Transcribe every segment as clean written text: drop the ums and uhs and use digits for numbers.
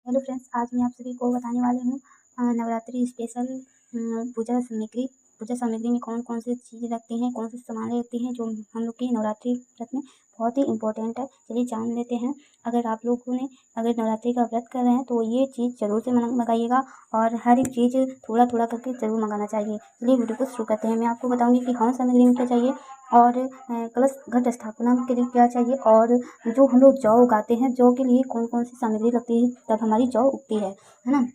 Hello friends, आज मैं आप सभी को बताने वाली हूँ नवरात्रि स्पेशल पूजा सामग्री में कौन कौन सी चीज़ें रखती हैं, कौन से सामान रखती हैं जो हम लोग की नवरात्रि व्रत में बहुत ही इम्पोर्टेंट है। चलिए जान लेते हैं। अगर नवरात्रि का व्रत कर रहे हैं तो ये चीज़ ज़रूर से मंगाइएगा और हर एक चीज़ थोड़ा थोड़ा करके ज़रूर मंगाना चाहिए। चलिए वीडियो को शुरू करते हैं। मैं आपको बताऊँगी कि कौन सामग्री में क्या चाहिए और कलश घट स्थापना के लिए क्या चाहिए और जो हम लोग जौ उगाते हैं, जौ के लिए कौन कौन सी सामग्री लगती है तब हमारी जौ उगती है ना।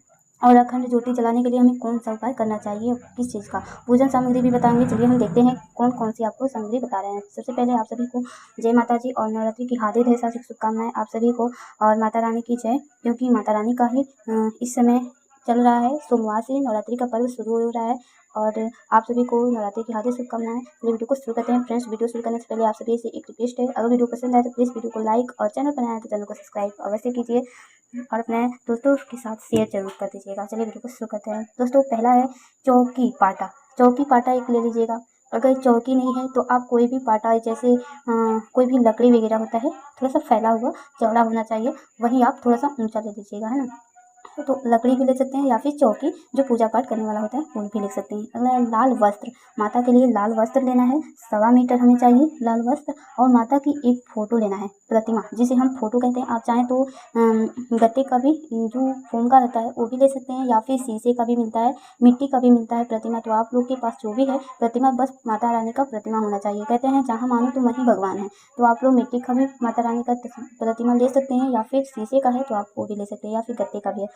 और अखंड ज्योति जलाने के लिए हमें कौन सा उपाय करना चाहिए, किस चीज़ का पूजन सामग्री भी बताएंगे। चलिए हम देखते हैं कौन कौन सी आपको सामग्री बता रहे हैं। सबसे पहले आप सभी को जय माता जी और नवरात्रि की हार्दिक ढेर सारी शुभकामनाएं आप सभी को। और माता रानी की जय, क्योंकि माता रानी का ही इस समय चल रहा है। सोमवार से नवरात्रि का पर्व शुरू हो रहा है और आप सभी को नवरात्रि की हार्दिक शुभकामनाएं। वीडियो को शुरू करते हैं। फ्रेंड्स, वीडियो शुरू करने से पहले आप सभी से एक रिक्वेस्ट है, अगर वीडियो पसंद आए तो प्लीज़ वीडियो को लाइक और चैनल पर आए तो चैनल को सब्सक्राइब अवश्य कीजिए और अपने दोस्तों के साथ शेयर जरूर कर दीजिएगा। चलिए वीडियो को शुरू करते हैं। दोस्तों, पहला है चौकी पाटा। चौकी पाटा एक ले लीजिएगा। अगर चौकी नहीं है तो आप कोई भी पाटा, जैसे कोई भी लकड़ी वगैरह होता है, थोड़ा सा फैला हुआ चौड़ा होना चाहिए, वही आप थोड़ा सा ऊंचा ले लीजिएगा, है ना। तो लकड़ी भी ले सकते हैं या फिर चौकी जो पूजा पाठ करने वाला होता है वो भी ले सकते हैं। अगला है लाल वस्त्र। माता के लिए लाल वस्त्र लेना है, 1.25 मीटर हमें चाहिए लाल वस्त्र। और माता की एक फ़ोटो लेना है, प्रतिमा जिसे हम फोटो कहते हैं। आप चाहें तो गत्ते का भी जो फोम का रहता है वो भी ले सकते हैं या फिर शीशे का भी मिलता है, मिट्टी का भी मिलता है प्रतिमा। तो आप लोग के पास जो भी है प्रतिमा, बस माता रानी का प्रतिमा होना चाहिए। कहते हैं जहाँ मानो तो वहीं भगवान है। तो आप लोग मिट्टी का भी माता रानी का प्रतिमा ले सकते हैं या फिर शीशे का है तो आप वो भी ले सकते हैं या फिर गत्ते का भी है।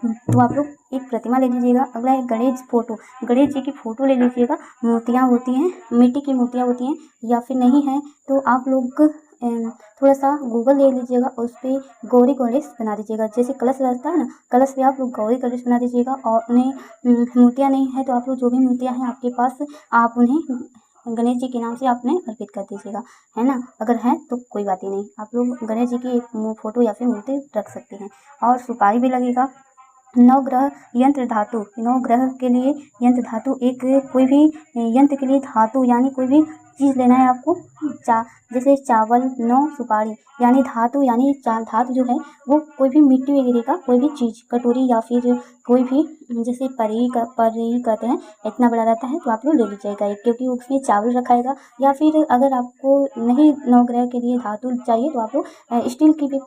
तो आप लोग एक प्रतिमा ले लीजिएगा। अगला है गणेश फोटो। गणेश जी की फ़ोटो ले लीजिएगा। मूर्तियाँ होती हैं, मिट्टी की मूर्तियाँ होती हैं, या फिर नहीं है तो आप लोग थोड़ा सा गूगल ले लीजिएगा, उस पर गौरी गणेश बना दीजिएगा। जैसे कलश रहता है ना, कलश पे आप लोग गौरी गणेश बना दीजिएगा। और उन्हें मूर्तियाँ नहीं है तो आप लोग जो भी मूर्तियाँ हैं आपके पास, आप उन्हें गणेश जी के नाम से आपने अर्पित कर दीजिएगा, है ना। अगर है तो कोई बात ही नहीं, आप लोग गणेश जी की एक फ़ोटो या फिर मूर्ति रख सकते हैं। और सुपारी भी लगेगा। नवग्रह यंत्र धातु। नवग्रह के लिए यंत्र धातु, एक कोई भी यंत्र के लिए धातु यानी कोई भी चीज़ लेना है आपको। जैसे चावल, 9 सुपारी, यानी धातु, यानी धातु जो है वो कोई भी मिट्टी वगैरह का कोई भी चीज़, कटोरी या फिर कोई भी, जैसे परी कहते हैं, इतना बड़ा रहता है तो आप लोग ले लीजिएगा एक, क्योंकि उसमें चावल रखाएगा। या फिर अगर आपको नहीं नवग्रह के लिए धातु चाहिए तो आप लोग स्टील की भी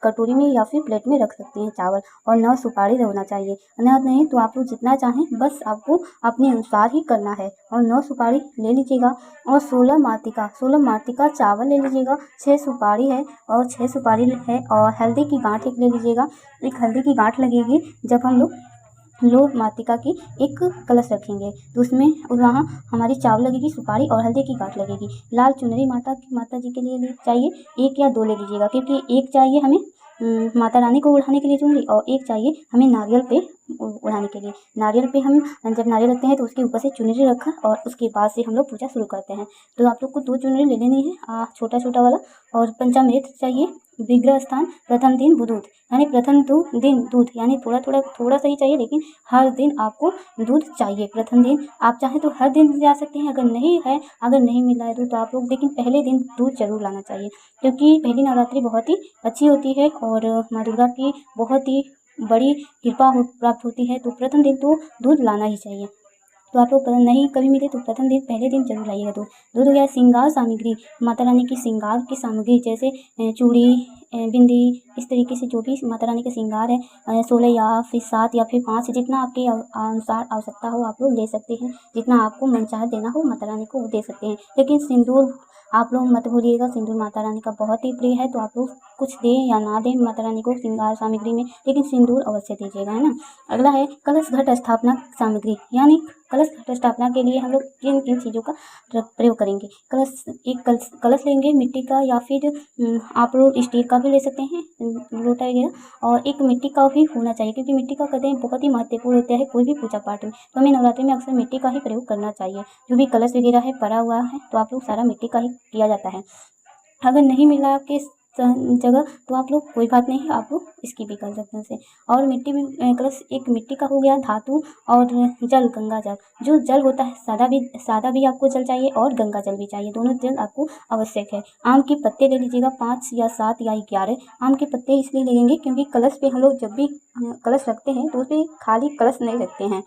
कटोरी में या फिर प्लेट में रख सकते हैं चावल। और 9 सुपारी होना चाहिए, नहीं तो आप लोग जितना चाहें, बस आपको अपने अनुसार ही करना है। और 9 सुपारी ले लीजिएगा। और 16 मातिका चावल ले लीजिएगा। 6 सुपारी है और 6 सुपारी है। और हल्दी की गांठ एक ले लीजिएगा। एक हल्दी की गांठ लगेगी जब हम लोग मातिका की एक कलश रखेंगे तो उसमें वहाँ हमारी चावल लगेगी, सुपारी और हल्दी की गांठ लगेगी। लाल चुनरी माता जी के लिए चाहिए, 1 या 2 ले लीजिएगा, क्योंकि एक चाहिए हमें माता रानी को उड़ाने के लिए चुनरी, और एक चाहिए हमें नारियल पे उड़ाने के लिए। नारियल पे हम जब नारियल रखते हैं तो उसके ऊपर से चुनरी रखा और उसके बाद से हम लोग पूजा शुरू करते हैं। तो आप लोग को 2 चुनरी ले लेनी है, छोटा छोटा वाला। और पंचामृत चाहिए। विग्रह स्थान प्रथम दिन दूध, यानी प्रथम दिन दूध, यानी थोड़ा सा ही चाहिए, लेकिन हर दिन आपको दूध चाहिए। प्रथम दिन आप चाहें तो हर दिन जा सकते हैं, अगर नहीं मिला है तो आप लोग, लेकिन पहले दिन दूध जरूर लाना चाहिए, क्योंकि पहली नवरात्रि बहुत ही अच्छी होती है और माँ दुर्गा की बहुत ही बड़ी कृपा प्राप्त होती है। तो प्रथम दिन तो दूध लाना ही चाहिए। तो आप लोग नहीं कभी मिले तो प्रथम दिन, पहले दिन जरूर लाइएगा दूध हो गया। श्रृंगार सामग्री, माता रानी की श्रृंगार की सामग्री, जैसे चूड़ी, बिंदी, इस तरीके से जो भी माता रानी का श्रृंगार है, 16 या फिर 7 या फिर 5, जितना आपके अनुसार आवश्यकता हो आप लोग ले सकते हैं। जितना आपको मनचाहा देना हो माता रानी को वो दे सकते हैं। लेकिन सिंदूर आप लोग मत भूलिएगा, सिंदूर माता रानी का बहुत ही प्रिय है। तो आप लोग कुछ दें या ना दें माता रानी को श्रृंगार सामग्री में, लेकिन सिंदूर अवश्य दीजिएगा, है ना। अगला है कलश घट स्थापना सामग्री, यानी कलश घट स्थापना के लिए हम लोग किन किन चीज़ों का प्रयोग करेंगे। कलश लेंगे मिट्टी का, या फिर आप लोग स्टील का भी ले सकते हैं, लोटा वगैरह। और एक मिट्टी का भी होना चाहिए, क्योंकि मिट्टी का कहते हैं बहुत ही महत्वपूर्ण होता है कोई भी पूजा पाठ में। तो हमें नवरात्रि में अक्सर मिट्टी का ही प्रयोग करना चाहिए। जो भी कलश वगैरह है पड़ा हुआ है तो आप लोग सारा मिट्टी का ही किया जाता है। अगर नहीं मिला आपके जगह तो आप लोग कोई बात नहीं, आप लोग इसकी भी कर सकते हैं उसे। और मिट्टी भी कलश एक मिट्टी का हो गया, धातु और जल, गंगा जल। जो जल होता है सादा भी आपको जल चाहिए और गंगा जल भी चाहिए, दोनों जल आपको आवश्यक है। आम के पत्ते ले लीजिएगा 5 या 7 या 11। आम के पत्ते इसलिए लगेंगे क्योंकि कलश पे हम लोग जब भी कलश रखते हैं तो उस पर खाली कलश नहीं रखते हैं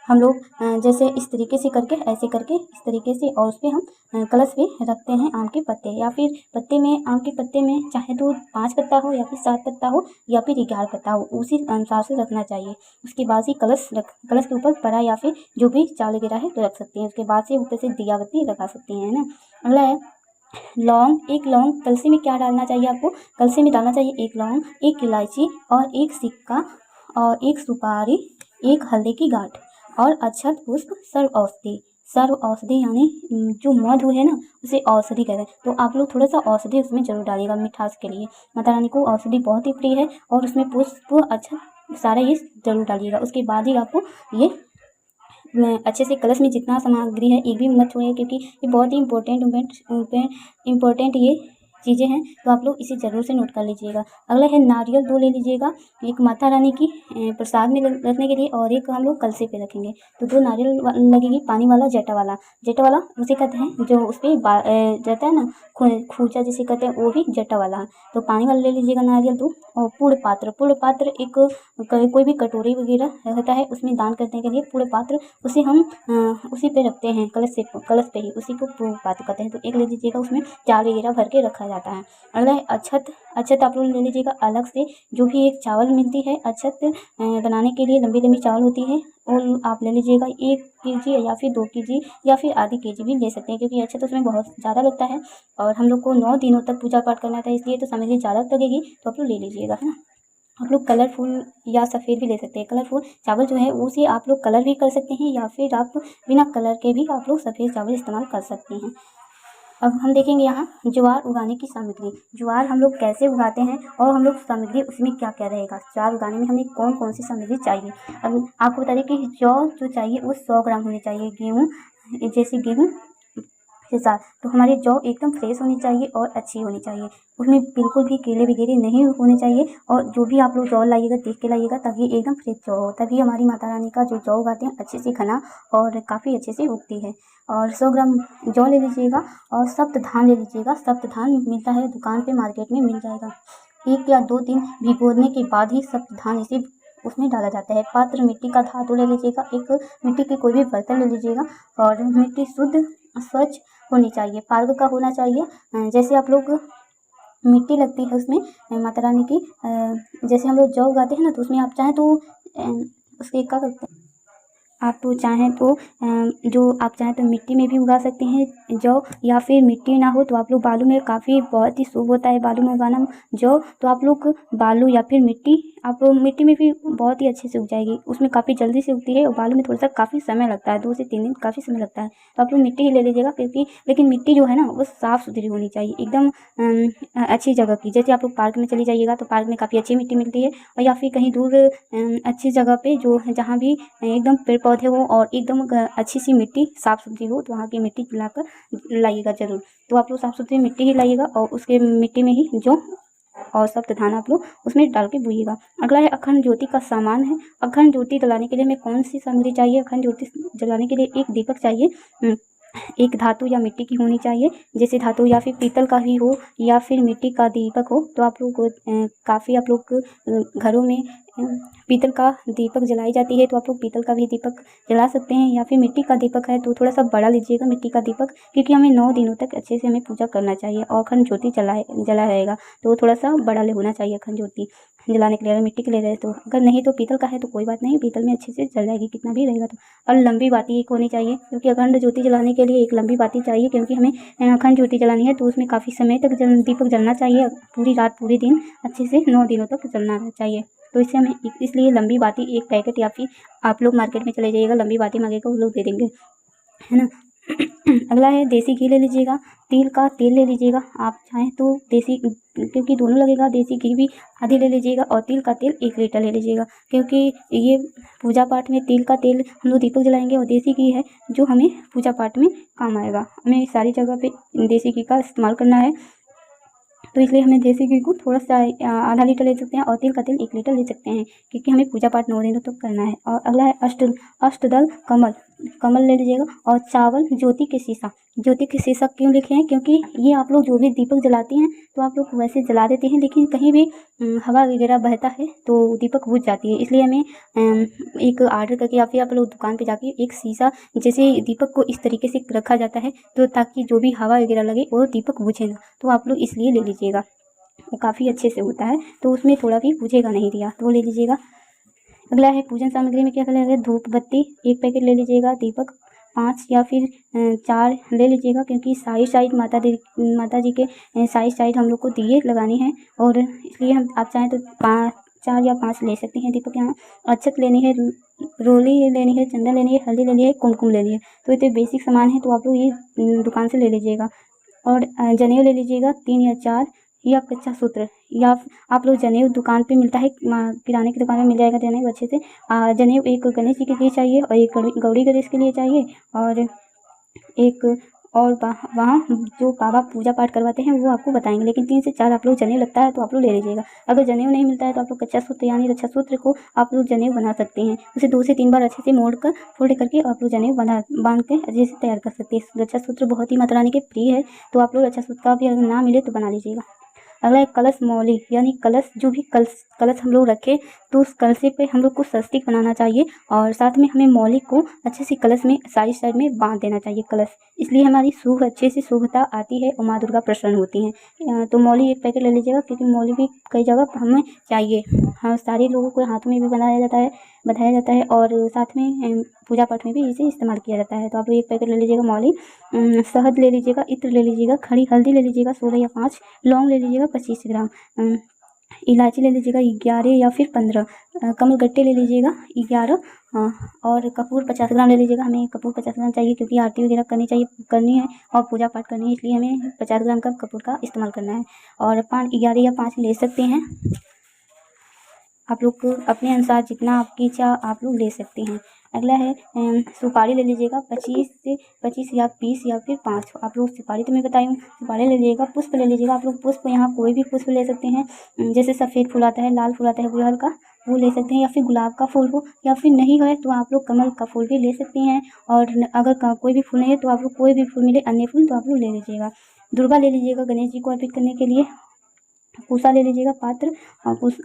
हम लोग, जैसे इस तरीके से करके, ऐसे करके इस तरीके से, और उस पर हम कलश पे रखते हैं आम के पत्ते। या फिर पत्ते में, आम के पत्ते में चाहे तो 5 पत्ता हो या फिर 7 पत्ता हो या फिर 11 पत्ता हो, उसी अनुसार से रखना चाहिए। उसके बाद ही कलश के ऊपर पड़ा या फिर जो भी चावल गिरा है तो रख सकते हैं। उसके बाद से ऊपर से दिया बत्ती लगा सकते हैं, है ना। अगला है लौंग। एक लौंग, कलसे में क्या डालना चाहिए आपको, कलसे में डालना चाहिए 1 लौंग, 1 इलायची और 1 सिक्का और 1 सुपारी, 1 हल्दी की गांठ और अक्षत पुष्प, सर्व औषधि यानी जो मधु है ना उसे औषधि कहते हैं। तो आप लोग थोड़ा सा औषधि उसमें जरूर डालिएगा मिठास के लिए। माता रानी को औषधि बहुत ही प्रिय है और उसमें पुष्प, अक्षत सारे ये जरूर डालिएगा। उसके बाद ही आपको ये अच्छे से कलश में जितना सामग्री है एक भी मत छोड़िए, क्योंकि ये बहुत ही इम्पोर्टेंट ये चीज़ें हैं, तो आप लोग इसे ज़रूर से नोट कर लीजिएगा। अगला है नारियल 2 ले लीजिएगा, एक माता रानी की प्रसाद में रखने के लिए और एक हम लोग कलसे पे रखेंगे। तो 2 नारियल लगेगी, पानी वाला, जटा वाला उसे कहते हैं जो उस पर रहता है ना, खूंचा जिसे कहते हैं, वो भी जटा वाला है। तो पानी वाला ले लीजिएगा नारियल 2। और पूर्ण पात्र एक कोई भी कटोरी वगैरह रहता है उसमें दान करने के लिए पूर्ण पात्र, उसे हम उसी पे रखते हैं, कलश पे ही, उसी को पूर्ण पात्र कहते हैं। तो एक ले लीजिएगा, उसमें चावल वगैरह भर के रखा जाता है। अगला है अक्षत आप लोग ले लीजिएगा अलग से। जो भी एक चावल मिलती है अक्षत बनाने के लिए, लंबी चावल होती है, और आप ले लीजिएगा 1 kg या फिर 2 kg या फिर आधी kg भी ले सकते हैं, क्योंकि अक्षत उसमें बहुत ज़्यादा लगता है और हम लोग को 9 दिनों तक पूजा पाठ करना था, इसलिए तो सामग्री ज़्यादा लगेगी, तो आप लोग ले लीजिएगा, है ना। आप लोग कलरफुल या सफ़ेद भी ले सकते हैं। कलरफुल चावल जो है उसे आप लोग कलर भी कर सकते हैं या फिर आप बिना कलर के भी आप लोग सफ़ेद चावल इस्तेमाल कर सकते हैं। अब हम देखेंगे यहाँ ज्वार उगाने की सामग्री। ज्वार हम लोग कैसे उगाते हैं और हम लोग सामग्री उसमें क्या क्या रहेगा, ज्वार उगाने में हमें कौन कौन सी सामग्री चाहिए। अब आपको बता दें कि जौ जो चाहिए वो 100 ग्राम होनी चाहिए। गेहूँ, जैसे गेहूँ के साथ, तो हमारी जौ एकदम फ्रेश होनी चाहिए और अच्छी होनी चाहिए, उसमें बिल्कुल भी कीड़े वगैरह नहीं होने चाहिए। और जो भी आप लोग जौ लाइएगा देख के लाइएगा, ताकि एकदम फ्रेश जौ हो, तभी हमारी माता रानी का जो जौ उगाते हैं अच्छे से घना और काफ़ी अच्छे से उगती है। और 100 ग्राम जौ ले लीजिएगा और सप्त धान ले लीजिएगा। सप्त धान मिलता है दुकान पे, मार्केट में मिल जाएगा। 1 या 2 दिन भिगोने के बाद ही सप्त धान इसे उसमें डाला जाता है। पात्र मिट्टी का धातु ले लीजिएगा, एक मिट्टी की कोई भी बर्तन ले लीजिएगा और मिट्टी शुद्ध स्वच्छ होनी चाहिए, पार्क का होना चाहिए। जैसे आप लोग मिट्टी लगती है उसमें माता रानी की, जैसे हम लोग जौ उगाते हैं ना, तो उसमें आप चाहें तो उसके क्या करते हैं, आप तो चाहें तो जो आप चाहें तो मिट्टी में भी उगा सकते हैं जौ, या फिर मिट्टी ना हो तो आप लोग बालू में, काफ़ी बहुत ही शुभ होता है बालू में उगाना जौ, तो आप लोग बालू या फिर मिट्टी, आप मिट्टी में भी बहुत ही अच्छे से उग जाएगी, उसमें काफ़ी जल्दी से उगती है, और बालू में थोड़ा सा काफ़ी समय लगता है, 2 से 3 दिन काफ़ी समय लगता है। तो आप लोग मिट्टी ही ले लीजिएगा, क्योंकि लेकिन मिट्टी जो है ना वो साफ़ सुथरी होनी चाहिए, एकदम अच्छी जगह की। जैसे आप लोग पार्क में चली जाइएगा तो पार्क में काफ़ी अच्छी मिट्टी मिलती है, और या फिर कहीं दूर अच्छी जगह पे जो जहाँ भी एकदम पेड़ पौधे हो और एकदम अच्छी सी मिट्टी साफ़ सुथरी हो, तो वहाँ की मिट्टी लाकर लाइएगा ज़रूर। तो आप लोग साफ़ सुथरी मिट्टी ही लाइएगा और उसके मिट्टी में ही जो और सप्त धान आप लोग उसमें डाल के बोइएगा। अगला है अखंड ज्योति का सामान है। अखंड ज्योति जलाने के लिए हमें कौन सी सामग्री चाहिए, अखंड ज्योति जलाने के लिए एक दीपक चाहिए, एक धातु या मिट्टी की होनी चाहिए, जैसे धातु या फिर पीतल का ही हो या फिर मिट्टी का दीपक हो। तो आप लोग काफ़ी आप लोग घरों में पीतल का दीपक जलाई जाती है, तो आप लोग पीतल का भी दीपक जला सकते हैं, या फिर मिट्टी का दीपक है तो थोड़ा सा बड़ा लीजिएगा मिट्टी का दीपक, क्योंकि हमें 9 दिनों तक अच्छे से हमें पूजा करना चाहिए और अखंड ज्योति जला रहेगा, तो थोड़ा सा बड़ा होना चाहिए अखंड ज्योति जलाने के लिए। अगर मिट्टी के ले रहे तो, अगर नहीं तो पीतल का है तो कोई बात नहीं, पीतल में अच्छे से जल जाएगी कितना भी रहेगा तो। और लंबी बाती एक होनी चाहिए, क्योंकि अखंड ज्योति जलाने के लिए एक लंबी बाती चाहिए, क्योंकि हमें अखंड ज्योति जलानी है तो उसमें काफ़ी समय तक दीपक जलना चाहिए, पूरी रात पूरे दिन अच्छे से 9 दिनों तक जलना चाहिए। तो इससे हमें इसलिए लंबी बाती एक पैकेट, या फिर आप लोग मार्केट में चले जाइएगा लंबी बाती मांगेगा वो लोग दे देंगे, है ना। अगला है देसी घी ले लीजिएगा, तिल का तेल ले लीजिएगा, आप चाहें तो देसी, क्योंकि दोनों लगेगा, देसी घी भी आधी ले लीजिएगा और तिल का तेल 1 लीटर ले लीजिएगा, क्योंकि ये पूजा पाठ में तिल का तेल हम लोग दीपक जलाएंगे, और देसी घी है जो हमें पूजा पाठ में काम आएगा। हमें सारी जगह पे देसी घी का इस्तेमाल करना है। तो इसलिए हमें देसी घी को थोड़ा सा आधा लीटर ले सकते हैं और तिल का तेल 1 लीटर ले सकते हैं, क्योंकि हमें पूजा पाठ 9 दिनों तक करना है। और अगला है अष्टदल कमल, कमल ले लीजिएगा। और चावल ज्योति के शीशा, ज्योति के शीशा क्यों लिखे हैं, क्योंकि ये आप लोग जो भी दीपक जलाती हैं तो आप लोग वैसे जला देते हैं, लेकिन कहीं भी हवा वगैरह बहता है तो दीपक बुझ जाती है। इसलिए हमें एक ऑर्डर करके या फिर आप लोग दुकान पे जाके एक शीशा, जैसे दीपक को इस तरीके से रखा जाता है तो ताकि जो भी हवा वगैरह लगे वो दीपक बुझे ना, तो आप लोग इसलिए ले लीजिएगा। वो काफ़ी अच्छे से होता है, तो उसमें थोड़ा भी बुझेगा नहीं दिया, तो वो ले लीजिएगा। अगला है पूजन सामग्री में क्या करेंगे, धूप बत्ती 1 पैकेट ले लीजिएगा, दीपक 5 या फिर 4 ले लीजिएगा, क्योंकि साइड माता जी के साइड हम लोग को दिए लगाने हैं, और इसलिए हम आप चाहें तो 4 या 5 ले सकते हैं दीपक। यहाँ अक्षत लेनी है, रोली लेनी है, चंदन लेनी है, हल्दी लेनी है, कुमकुम लेनी है। तो ये बेसिक सामान है, तो आप लोग ये दुकान से ले लीजिएगा। और जनेऊ ले लीजिएगा 3 या 4, या कच्चा सूत्र, या आप लोग जनेऊ दुकान पे मिलता है, किराने की दुकान में मिल जाएगा जनेऊ अच्छे से। जनेऊ एक गणेश जी के लिए चाहिए और एक गौरी गणेश के लिए चाहिए, और एक और वहाँ जो बाबा पूजा पाठ करवाते हैं वो आपको बताएंगे, लेकिन 3 से 4 आप लोग जनेऊ लगता है तो आप लोग ले लीजिएगा। अगर जनेऊ नहीं मिलता है तो आप लोग कच्चा सूत्र यानी रक्षा सूत्र को आप लोग जनेऊ बना सकते हैं। उसे 2 से 3 बार अच्छे से मोड़ कर फोल्ड करके आप लोग जनेऊ बांध के अच्छे से तैयार कर सकते हैं। रक्षा सूत्र बहुत ही माता रानी के प्रिय है, तो आप लोग रक्षा सूत्र का भी अगर ना मिले तो बना लीजिएगा। अगला है कलश मौली, यानी कलश, जो भी कलश हम लोग रखें तो उस कलशे पे हम लोग को स्वस्तिक बनाना चाहिए, और साथ में हमें मौली को अच्छे से कलश में साइड में बांध देना चाहिए कलश। इसलिए हमारी शुभ अच्छे से शुभता आती है और माँ दुर्गा प्रसन्न होती हैं। तो मौली 1 पैकेट ले लीजिएगा, क्योंकि मौली भी कई जगह हमें चाहिए। हाँ, सारे लोगों को हाथ में भी बनाया जाता है, बताया जाता है, और साथ में पूजा पाठ में भी इसे इस्तेमाल किया जाता है। तो आप 1 पैकेट ले लीजिएगा मौली। शहद ले लीजिएगा, इत्र ले लीजिएगा, खड़ी हल्दी ले लीजिएगा 16 या 5, लौंग ले लीजिएगा 25 ग्राम, इलायची ले लीजिएगा 11 या फिर 15, कमलगट्टे ले लीजिएगा 11, और कपूर 50 ग्राम ले लीजिएगा। हमें कपूर 50 ग्राम चाहिए, क्योंकि आरती वगैरह करनी है और पूजा पाठ करनी है, इसलिए हमें 50 ग्राम का कपूर का इस्तेमाल करना है। और 11 या 5 ले सकते हैं, आप लोग को अपने अनुसार जितना आपकी इच्छा आप लोग ले सकते हैं। अगला है सुपारी ले लीजिएगा 25 या 20 या फिर 5, आप लोग सुपारी तो मैं बताई हूँ, सुपारी ले लीजिएगा। पुष्प ले लीजिएगा, आप लोग पुष्प यहाँ कोई भी पुष्प ले सकते हैं, जैसे सफ़ेद फूल आता है, लाल फूल आता है गुड़हल का, वो ले सकते हैं, या फिर गुलाब का फूल हो, या फिर नहीं है तो आप लोग कमल का फूल भी ले सकते हैं। और अगर कोई भी फूल नहीं है तो आप लोग कोई भी फूल मिले, अन्य फूल, तो आप लोग ले लीजिएगा। दुर्वा ले लीजिएगा गणेश जी को अर्पित करने के लिए। पूसा ले लीजिएगा पात्र,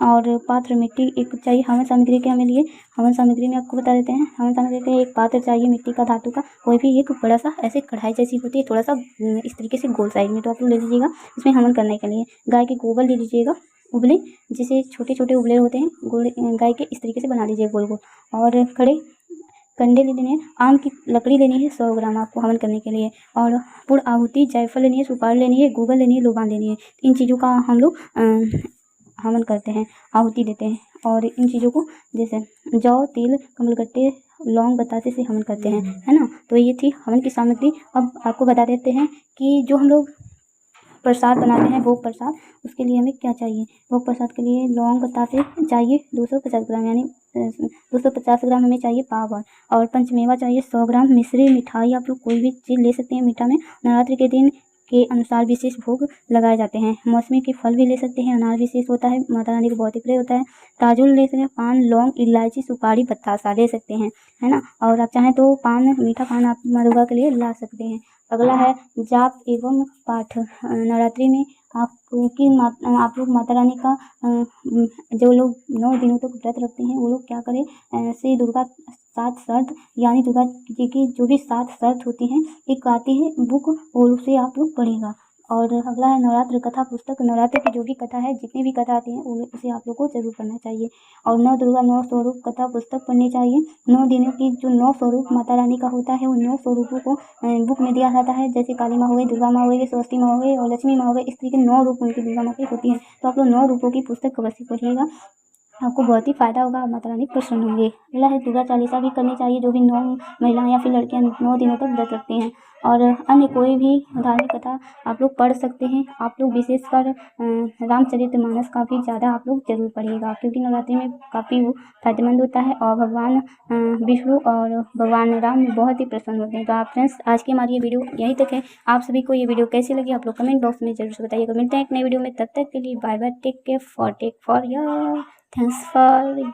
और पात्र मिट्टी एक चाहिए। हवन सामग्री के हमें लिए हवन सामग्री में आपको बता देते हैं। हवन सामग्री के एक पात्र चाहिए मिट्टी का, धातु का, कोई भी एक बड़ा सा, ऐसे कढ़ाई जैसी होती है, थोड़ा सा इस तरीके से गोल साइज में, तो आप लोग ले लीजिएगा। इसमें हवन करने के लिए गाय के गोबर ले लीजिएगा, उबले, जैसे छोटे छोटे उबले होते हैं गोल गाय के, इस तरीके से बना लीजिए गोल गोल। और खड़े कंडे ले लेने हैं, आम की लकड़ी लेनी है 100 ग्राम आपको हवन करने के लिए, और पूर्ण आहुति, जायफल लेनी है, सुपारी लेनी है, गूगल लेनी है, लोबान लेनी है। इन चीज़ों का हम लोग हवन करते हैं, आहुति देते हैं। और इन चीज़ों को जैसे जौ, तिल, कमलगट्टे, लौंग, बतासे से हवन करते हैं, है ना। तो ये थी हवन की सामग्री। अब आपको बता देते हैं कि जो हम लोग प्रसाद बनाते हैं, भोग प्रसाद, उसके लिए हमें क्या चाहिए। भोग प्रसाद के लिए लौंग, बतासे चाहिए 250 ग्राम, यानी 250 ग्राम हमें चाहिए पाव। और पंचमेवा चाहिए 100 ग्राम। मिश्री मिठाई आप लोग कोई भी चीज़ ले सकते हैं मीठा में। नवरात्रि के दिन के अनुसार विशेष भोग लगाए जाते हैं। मौसमी के फल भी ले सकते हैं, अनार विशेष होता है, माता रानी को बहुत ही प्रिय होता है। ताजुल ले सकते हैं, पान, लौंग, इलायची, सुपारी, बतासा ले सकते हैं, है ना। और आप चाहें तो पान, मीठा पान आप माँ दुर्गा के लिए ला सकते हैं। अगला है जाप एवं पाठ। नवरात्रि में आप लोग माता रानी का जो लोग 9 दिनों तक व्रत रखते हैं वो लोग क्या करें, श्री दुर्गा 7 शर्त, यानी दुर्गा जी की जो भी 7 शर्त होती हैं, एक आती है बुक, और उसे आप लोग पढ़ेगा। और अगला है नवरात्र कथा पुस्तक। नवरात्र की जो भी कथा है, जितनी भी कथा आती है उसे आप लोग को जरूर पढ़ना चाहिए। और 9 दुर्गा 9 स्वरूप कथा पुस्तक पढ़नी चाहिए। 9 दिनों की जो 9 स्वरूप माता रानी का होता है, वो 9 स्वरूपों को बुक में दिया जाता है। जैसे काली माँ हो गई, दुर्गा माँ हो गई, सरस्वती माँ हो गई और लक्ष्मी माँ हो गई, इस तरीके 9 रूप उनकी दुर्गा माँ के होती हैं। तो आप लोग 9 रूपों की पुस्तक अवश्य पढ़िएगा। आपको बहुत ही फ़ायदा होगा, माता रानी प्रसन्न होंगे। अगला है दुर्गा चालीसा भी करनी चाहिए, जो भी 9 महिलाएँ या फिर लड़कियाँ 9 दिनों तक व्रत रखती हैं। और अन्य कोई भी धार्मिक कथा आप लोग पढ़ सकते हैं। आप लोग विशेषकर रामचरितमानस का भी ज़्यादा आप लोग ज़रूर पढ़िएगा, क्योंकि नवरात्रि में काफ़ी वो फ़ायदेमंद होता है और भगवान विष्णु और भगवान राम बहुत ही प्रसन्न होते हैं। तो आप फ्रेंड्स, आज की हमारी ये वीडियो यहीं तक है। आप सभी को ये वीडियो कैसी लगी आप लोग कमेंट बॉक्स में ज़रूर से बताइएगा। मिलते हैं एक नई वीडियो में, तब तक के लिए bye bye, take care, take for your, thanks for